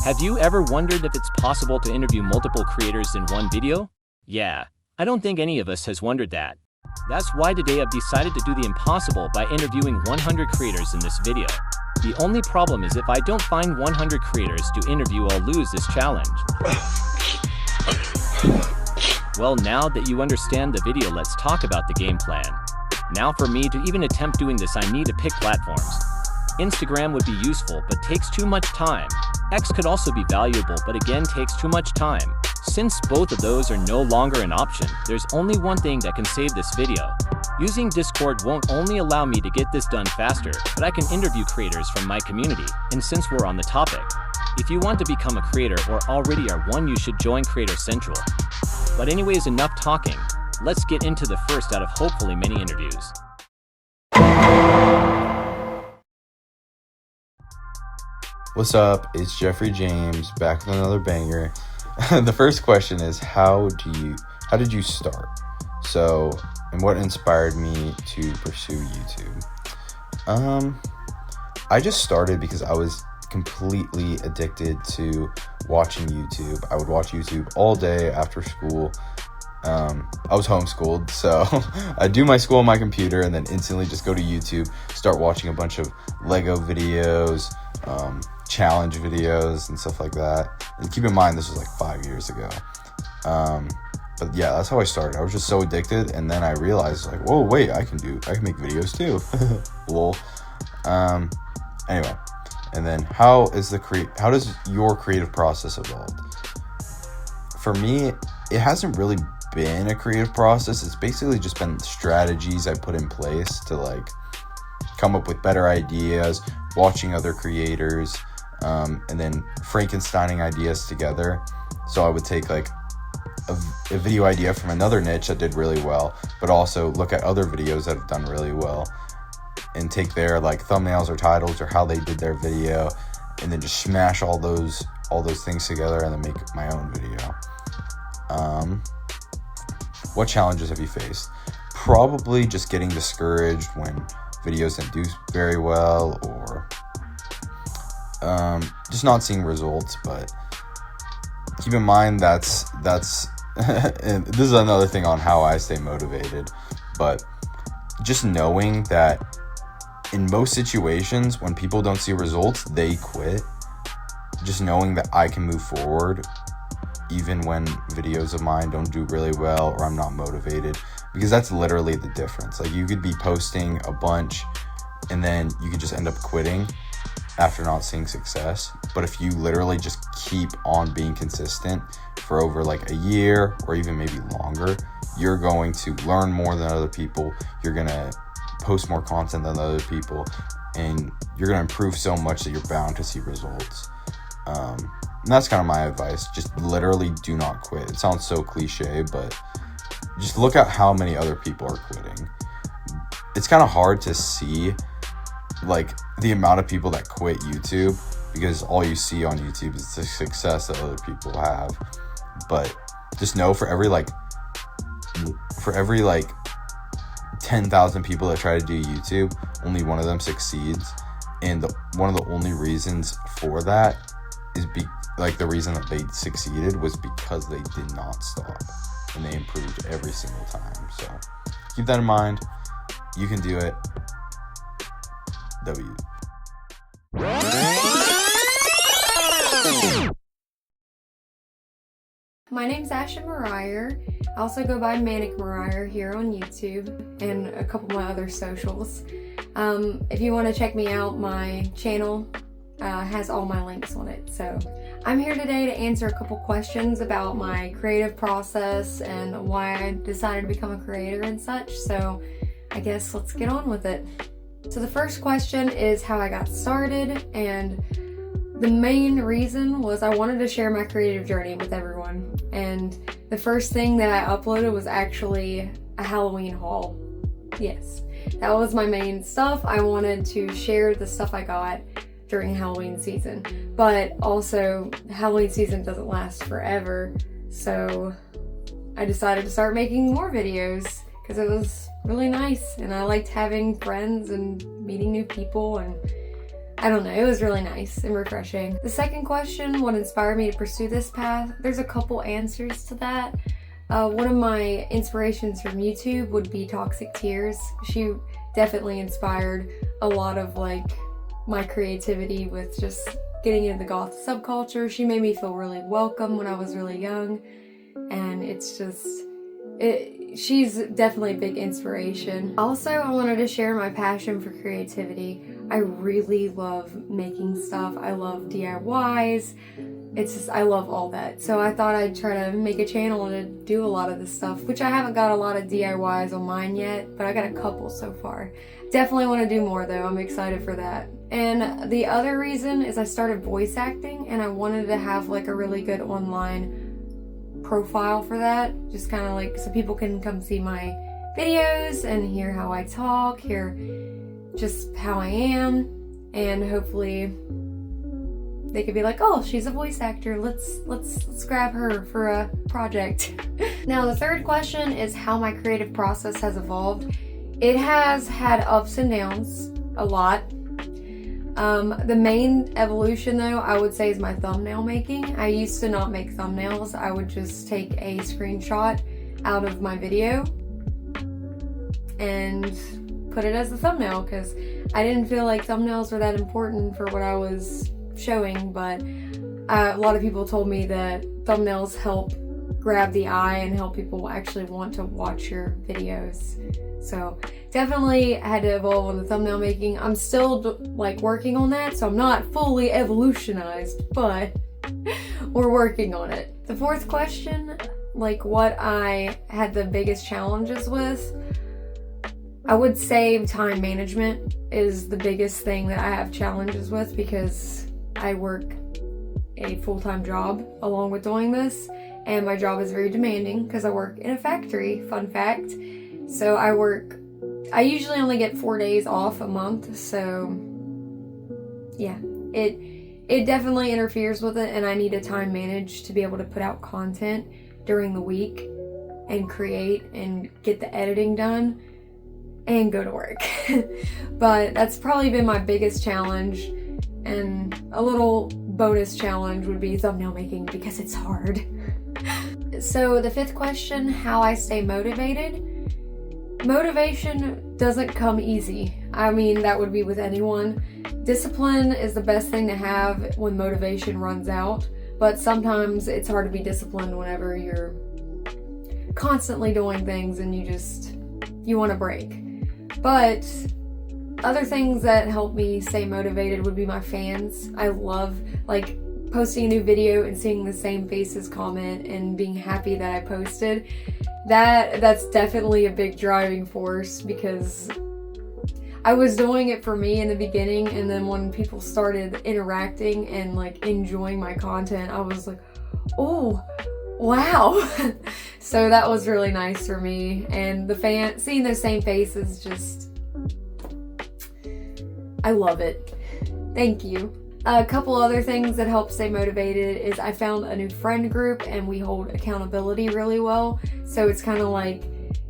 Have you ever wondered if it's possible to interview multiple creators in one video? Yeah, I don't think any of us has wondered that. That's why today I've decided to do the impossible by interviewing 100 creators in this video. The only problem is if I don't find 100 creators to interview, I'll lose this challenge. Well, now that you understand the video, let's talk about the game plan. Now for me to even attempt doing this, I need to pick platforms. Instagram would be useful, but takes too much time. X could also be valuable, but again takes too much time. Since both of those are no longer an option, there's only one thing that can save this video. Using Discord won't only allow me to get this done faster, but I can interview creators from my community. And since we're on the topic, if you want to become a creator or already are one, you should join Creator Central. But anyways, enough talking. Let's get into the first out of hopefully many interviews. What's up? It's Jeffrey James back with another banger. The first question is how did you start? So, and what inspired me to pursue YouTube? I just started because I was completely addicted to watching YouTube. I would watch YouTube all day after school. I was homeschooled, so I'd do my school on my computer and then instantly just go to YouTube, start watching a bunch of Lego videos, challenge videos and stuff like that. And keep in mind, this was like 5 years ago. But yeah, that's how I started. I was just so addicted, and then I realized like, whoa, wait, I can make videos too. Lol. Anyway, and then how does your creative process evolve? For me, it hasn't really been a creative process. It's basically just been strategies I put in place to like come up with better ideas, watching other creators, and then Frankensteining ideas together. So I would take like a video idea from another niche that did really well, but also look at other videos that have done really well and take their like thumbnails or titles or how they did their video, and then just smash all those things together and then make my own video. What challenges have you faced? Probably just getting discouraged when videos didn't do very well, or just not seeing results. But keep in mind that's and this is another thing on how I stay motivated, but just knowing that in most situations when people don't see results, they quit. Just knowing that I can move forward even when videos of mine don't do really well or I'm not motivated, because that's literally the difference. Like, you could be posting a bunch and then you could just end up quitting after not seeing success. But if you literally just keep on being consistent for over like a year or even maybe longer, you're going to learn more than other people. You're going to post more content than other people, and you're going to improve so much that you're bound to see results. And that's kind of my advice. Just literally do not quit. It sounds so cliche, but just look at how many other people are quitting. It's kind of hard to see like the amount of people that quit YouTube, because all you see on YouTube is the success that other people have. But just know for every 10,000 people that try to do YouTube, only one of them succeeds. And one of the only reasons for that is the reason that they succeeded was because they did not stop and they improved every single time. So keep that in mind. You can do it. W. My name's Asha Mariah. I also go by Manic Mariah here on YouTube and a couple of my other socials. If you want to check me out, my channel has all my links on it. So I'm here today to answer a couple questions about my creative process and why I decided to become a creator and such. So I guess let's get on with it. So the first question is how I got started, and the main reason was I wanted to share my creative journey with everyone. And the first thing that I uploaded was actually a Halloween haul. Yes, that was my main stuff. I wanted to share the stuff I got during Halloween season, but also Halloween season doesn't last forever, so I decided to start making more videos because it was really nice and I liked having friends and meeting new people, and I don't know, it was really nice and refreshing. The second question, what inspired me to pursue this path? There's a couple answers to that. One of my inspirations from YouTube would be Toxic Tears. She definitely inspired a lot of like my creativity with just getting into the goth subculture. She made me feel really welcome when I was really young, and it's just, she's definitely a big inspiration. Also, I wanted to share my passion for creativity. I really love making stuff. I love DIYs. It's just, I love all that. So I thought I'd try to make a channel to do a lot of this stuff, which I haven't got a lot of DIYs on mine yet, but I got a couple so far. Definitely want to do more though. I'm excited for that. And the other reason is I started voice acting, and I wanted to have like a really good online profile for that. Just kind of like so people can come see my videos and hear how I talk, hear just how I am, and hopefully they could be like, oh, she's a voice actor, let's grab her for a project. Now the third question is how my creative process has evolved. It has had ups and downs a lot. The main evolution though, I would say, is my thumbnail making. I used to not make thumbnails. I would just take a screenshot out of my video and put it as a thumbnail because I didn't feel like thumbnails were that important for what I was showing, but a lot of people told me that thumbnails help grab the eye and help people actually want to watch your videos. So definitely had to evolve on the thumbnail making. I'm still like working on that, so I'm not fully evolutionized, but we're working on it. The fourth question, like what I had the biggest challenges with, I would say time management is the biggest thing that I have challenges with because I work a full-time job along with doing this, and my job is very demanding because I work in a factory, fun fact. So I usually only get 4 days off a month, so yeah, it definitely interferes with it, and I need to time manage to be able to put out content during the week and create and get the editing done and go to work. But that's probably been my biggest challenge, and a little bonus challenge would be thumbnail making because it's hard. So the fifth question, how I stay motivated. Motivation doesn't come easy. I mean, that would be with anyone. Discipline is the best thing to have when motivation runs out, but sometimes it's hard to be disciplined whenever you're constantly doing things and you want to break. But other things that help me stay motivated would be my fans. I love like posting a new video and seeing the same faces comment and being happy that I posted. That's definitely a big driving force because I was doing it for me in the beginning, and then when people started interacting and like enjoying my content, I was like, oh wow. So that was really nice for me, and seeing those same faces, just I love it. Thank you. A couple other things that help stay motivated is I found a new friend group, and we hold accountability really well. So it's kind of like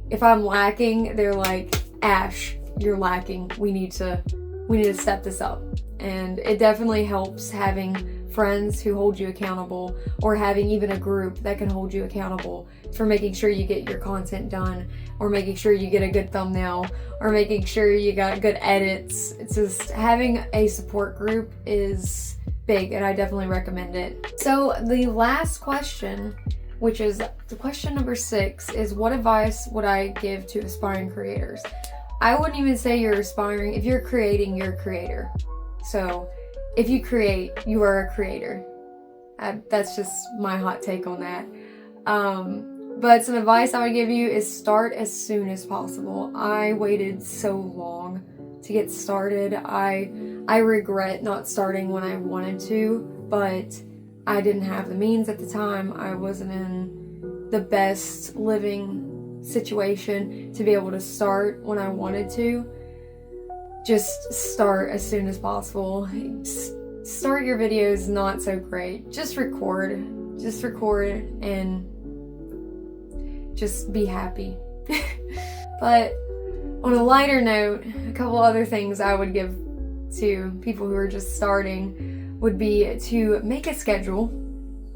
if I'm lacking, they're like, Ash, you're lacking. We need to step this up. And it definitely helps having friends who hold you accountable, or having even a group that can hold you accountable for making sure you get your content done, or making sure you get a good thumbnail, or making sure you got good edits. It's just having a support group is big, and I definitely recommend it. So the last question, which is the question number 6, is what advice would I give to aspiring creators? I wouldn't even say you're aspiring. If you're creating, you're a creator. So if you create, you are a creator. That's just my hot take on that. But some advice I would give you is start as soon as possible. I waited so long to get started. I regret not starting when I wanted to, but I didn't have the means at the time. I wasn't in the best living situation to be able to start when I wanted to. Just start as soon as possible. Start your videos not so great. Just record and just be happy. But on a lighter note, a couple other things I would give to people who are just starting would be to make a schedule.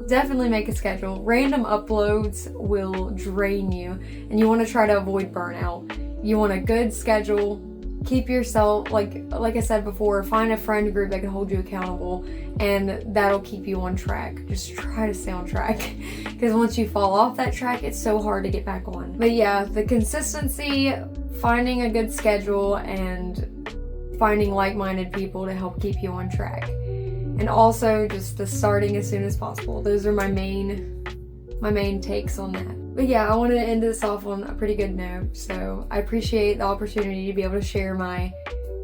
Definitely make a schedule. Random uploads will drain you, and you want to try to avoid burnout. You want a good schedule. Keep yourself, like I said before, find a friend group that can hold you accountable, and that'll keep you on track. Just try to stay on track, because once you fall off that track, it's so hard to get back on. But yeah, the consistency, finding a good schedule, and finding like-minded people to help keep you on track. And also just the starting as soon as possible. Those are my main takes on that. But yeah, I wanted to end this off on a pretty good note. So I appreciate the opportunity to be able to share my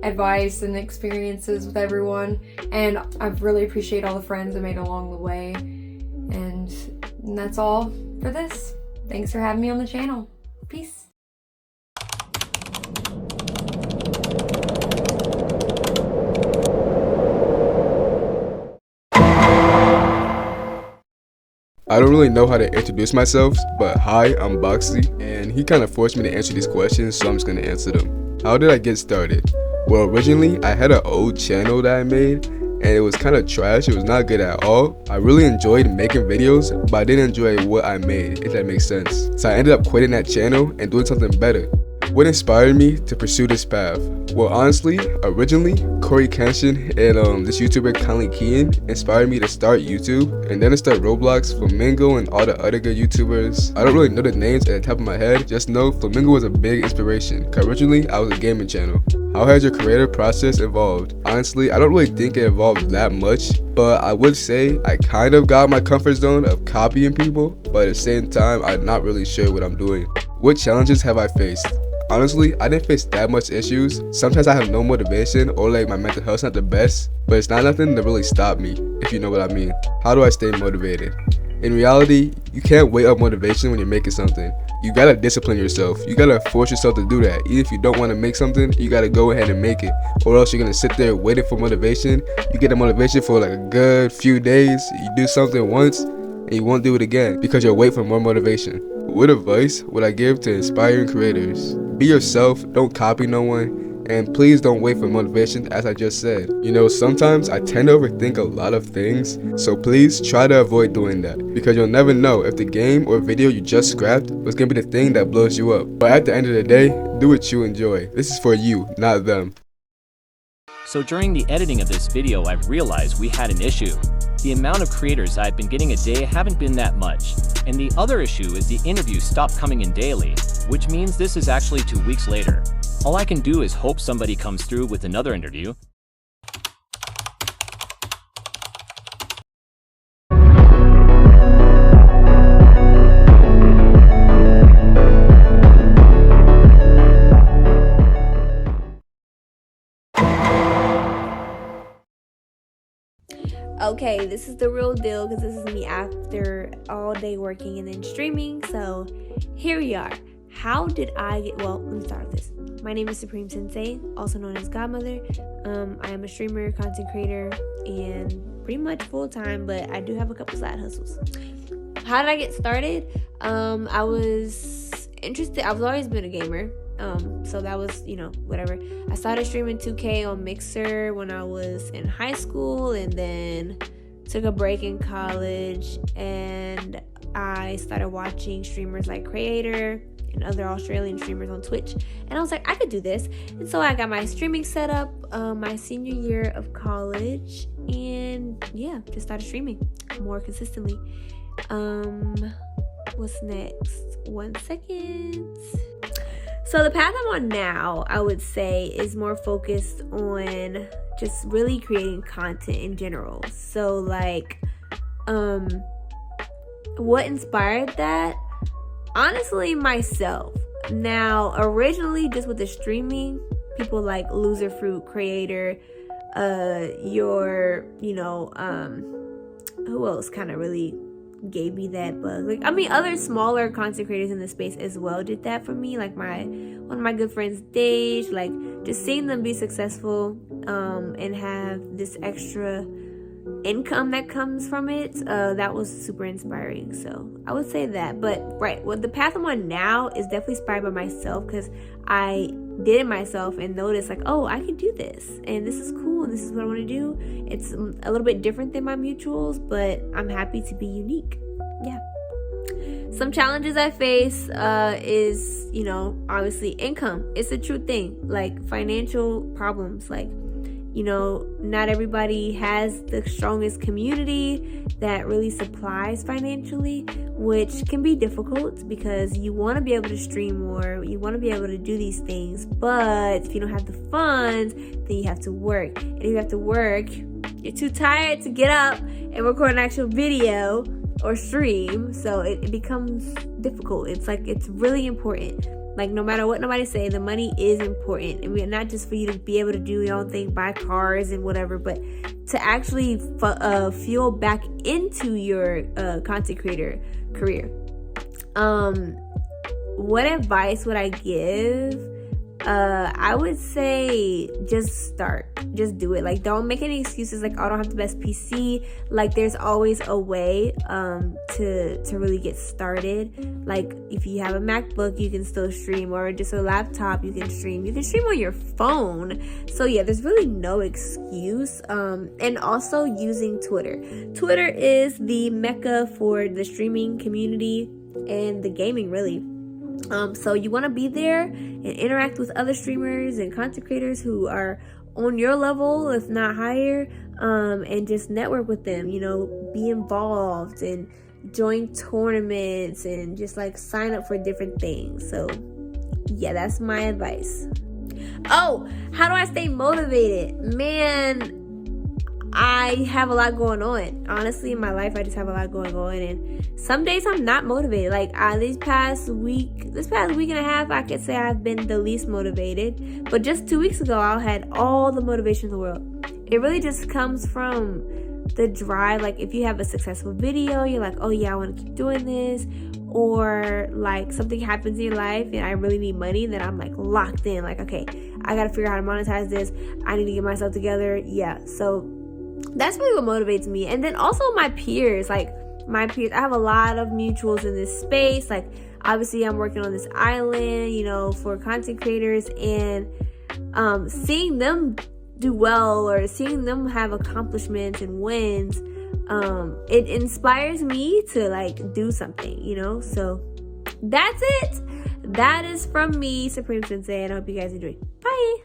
advice and experiences with everyone. And I really appreciate all the friends I made along the way. And that's all for this. Thanks for having me on the channel. Peace. I don't really know how to introduce myself, but hi, I'm Boxy, and he kind of forced me to answer these questions, so I'm just going to answer them. How did I get started? Well, originally, I had an old channel that I made, and it was kind of trash. It was not good at all. I really enjoyed making videos, but I didn't enjoy what I made, if that makes sense. So I ended up quitting that channel and doing something better. What inspired me to pursue this path? Well, honestly, originally, Corey Kenshin and this YouTuber Kylie Kean inspired me to start YouTube, and then to start Roblox, Flamingo, and all the other good YouTubers. I don't really know the names at the top of my head, just know Flamingo was a big inspiration, cause originally I was a gaming channel. How has your creative process evolved? Honestly, I don't really think it evolved that much, but I would say I kind of got my comfort zone of copying people, but at the same time, I'm not really sure what I'm doing. What challenges have I faced? Honestly, I didn't face that much issues. Sometimes I have no motivation, or like my mental health's not the best, but it's not nothing that really stopped me, if you know what I mean. How do I stay motivated? In reality, you can't wait up motivation when you're making something. You gotta discipline yourself. You gotta force yourself to do that. Even if you don't want to make something, you gotta go ahead and make it, or else you're gonna sit there waiting for motivation. You get the motivation for like a good few days, you do something once, and you won't do it again because you're waiting for more motivation. What advice would I give to inspiring creators? Be yourself, don't copy no one, and please don't wait for motivation, as I just said. You know, sometimes I tend to overthink a lot of things, so please try to avoid doing that, because you'll never know if the game or video you just scrapped was gonna be the thing that blows you up. But at the end of the day, do what you enjoy. This is for you, not them. So during the editing of this video, I've realized we had an issue. The amount of creators I've been getting a day haven't been that much. And the other issue is the interviews stopped coming in daily, which means this is actually 2 weeks later. All I can do is hope somebody comes through with another interview. Okay, this is the real deal because this is me after all day working and then streaming. So here we are. How did I get, well, let me start with this. My name is Supreme Sensei, also known as Godmother. I am a streamer, content creator, and pretty much full-time, but I do have a couple side hustles. How did I get started? I was interested. I've always been a gamer. So that was, whatever. I started streaming 2K on Mixer when I was in high school, and then took a break in college, and I started watching streamers like Creator and other Australian streamers on Twitch, and I was like, I could do this. And so I got my streaming set up my senior year of college, and yeah, just started streaming more consistently. What's next? 1 second. So the path I'm on now, I would say, is more focused on just really creating content in general. So like, what inspired that? Honestly, myself. Now, originally, just with the streaming, people like Loser Fruit, Creator, who else kind of really gave me that bug? Like, I mean, other smaller content creators in the space as well did that for me. Like one of my good friends, Dej, like just seeing them be successful and have this extra income that comes from it, that was super inspiring. So I would say that. But right, well, the path I'm on now is definitely inspired by myself, because I did it myself and noticed like, oh, I can do this, and this is cool, and this is what I want to do. It's a little bit different than my mutuals, but I'm happy to be unique. Yeah. Some challenges I face is, obviously income. It's a true thing. Like financial problems, like, not everybody has the strongest community that really supplies financially, which can be difficult because you want to be able to stream more, you want to be able to do these things, but if you don't have the funds, then you have to work. And if you have to work, you're too tired to get up and record an actual video or stream, so it becomes difficult. It's really important. Like, no matter what nobody say, the money is important. And we're not just for you to be able to do your own thing, buy cars and whatever, but to actually fuel back into your content creator career. What advice would I give? I would say just start. Just do it. Like, don't make any excuses like, oh, I don't have the best PC. Like, there's always a way to really get started. Like, if you have a MacBook, you can still stream, or just a laptop, you can stream. You can stream on your phone. So yeah, there's really no excuse. And also using Twitter. Twitter is the mecca for the streaming community and the gaming, really. So you want to be there and interact with other streamers and content creators who are on your level, if not higher, and just network with them, be involved and join tournaments and just like sign up for different things. So yeah, that's my advice. Oh, how do I stay motivated? Man, I have a lot going on. Honestly, in my life, I just have a lot going on, and some days I'm not motivated. Like this past week and a half, I could say I've been the least motivated. But just 2 weeks ago, I had all the motivation in the world. It really just comes from the drive. Like, if you have a successful video, you're like, oh yeah, I want to keep doing this. Or like something happens in your life and I really need money, then I'm like locked in. Like, okay, I gotta figure out how to monetize this. I need to get myself together. Yeah, so that's really what motivates me. And then also my peers, I have a lot of mutuals in this space. Like, obviously I'm working on this island, for content creators, and seeing them do well or seeing them have accomplishments and wins, it inspires me to like do something, so that's it. That is from me, Supreme Sensei, and I hope you guys enjoy. Bye.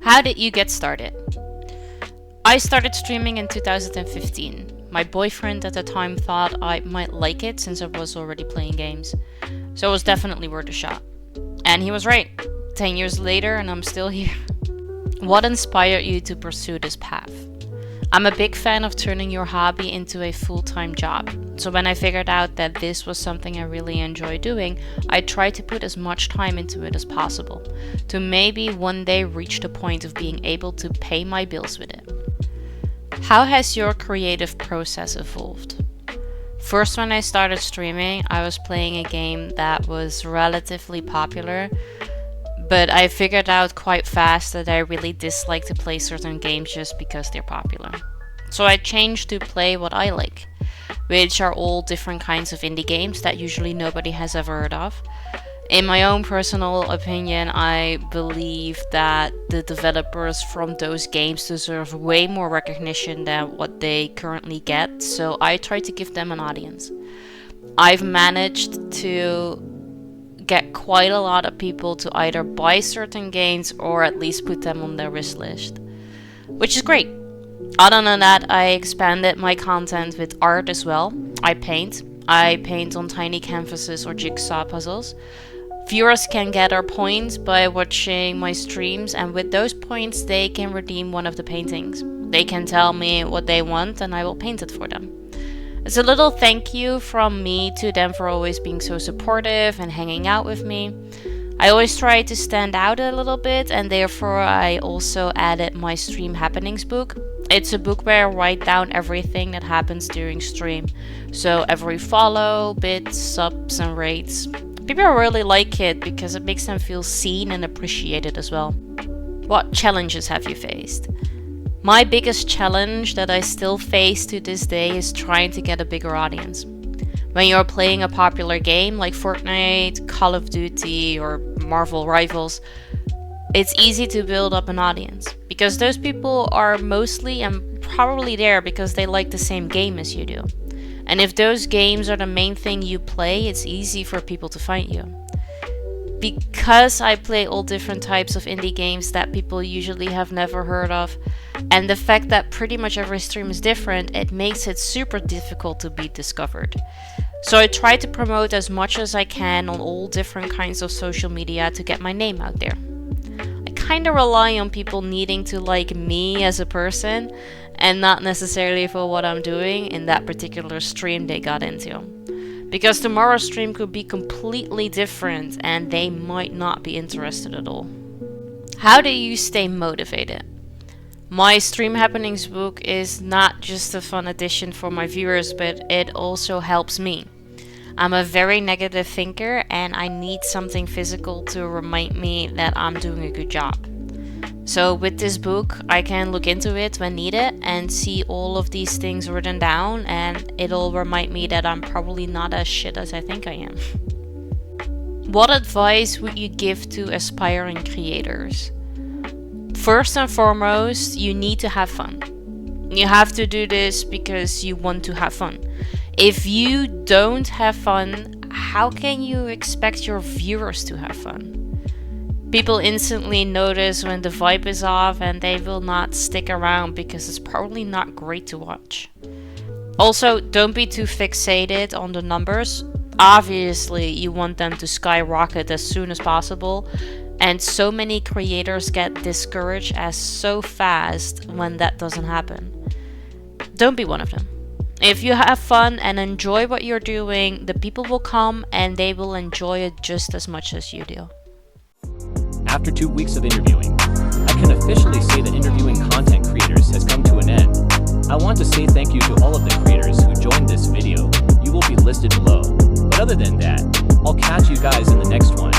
How did you get started? I started streaming in 2015. My boyfriend at the time thought I might like it since I was already playing games. So it was definitely worth a shot. And he was right. 10 years later and I'm still here. What inspired you to pursue this path? I'm a big fan of turning your hobby into a full-time job. So when I figured out that this was something I really enjoy doing, I tried to put as much time into it as possible, to maybe one day reach the point of being able to pay my bills with it. How has your creative process evolved? First, when I started streaming, I was playing a game that was relatively popular, but I figured out quite fast that I really dislike to play certain games just because they're popular. So I changed to play what I like, which are all different kinds of indie games that usually nobody has ever heard of. In my own personal opinion, I believe that the developers from those games deserve way more recognition than what they currently get, so I try to give them an audience. I've managed to get quite a lot of people to either buy certain games or at least put them on their wish list, which is great. Other than that, I expanded my content with art as well. I paint on tiny canvases or jigsaw puzzles. Viewers can gather points by watching my streams, and with those points they can redeem one of the paintings. They can tell me what they want and I will paint it for them. It's a little thank you from me to them for always being so supportive and hanging out with me. I always try to stand out a little bit, and therefore I also added my stream happenings book. It's a book where I write down everything that happens during stream. So every follow, bits, subs and rates. People really like it because it makes them feel seen and appreciated as well. What challenges have you faced? My biggest challenge that I still face to this day is trying to get a bigger audience. When you're playing a popular game like Fortnite, Call of Duty, or Marvel Rivals, it's easy to build up an audience because those people are mostly and probably there because they like the same game as you do. And if those games are the main thing you play, it's easy for people to find you. Because I play all different types of indie games that people usually have never heard of, and the fact that pretty much every stream is different, it makes it super difficult to be discovered. So I try to promote as much as I can on all different kinds of social media to get my name out there. I kind of rely on people needing to like me as a person and not necessarily for what I'm doing in that particular stream they got into. Because tomorrow's stream could be completely different and they might not be interested at all. How do you stay motivated? My Stream Happenings book is not just a fun addition for my viewers, but it also helps me. I'm a very negative thinker and I need something physical to remind me that I'm doing a good job. So with this book, I can look into it when needed and see all of these things written down, and it'll remind me that I'm probably not as shit as I think I am. What advice would you give to aspiring creators? First and foremost, you need to have fun. You have to do this because you want to have fun. If you don't have fun, how can you expect your viewers to have fun? People instantly notice when the vibe is off and they will not stick around because it's probably not great to watch. Also, don't be too fixated on the numbers. Obviously, you want them to skyrocket as soon as possible, and so many creators get discouraged as so fast when that doesn't happen. Don't be one of them. If you have fun and enjoy what you're doing, the people will come and they will enjoy it just as much as you do. After 2 weeks of interviewing, I can officially say that interviewing content creators has come to an end. I want to say thank you to all of the creators who joined this video. You will be listed below. But other than that, I'll catch you guys in the next one.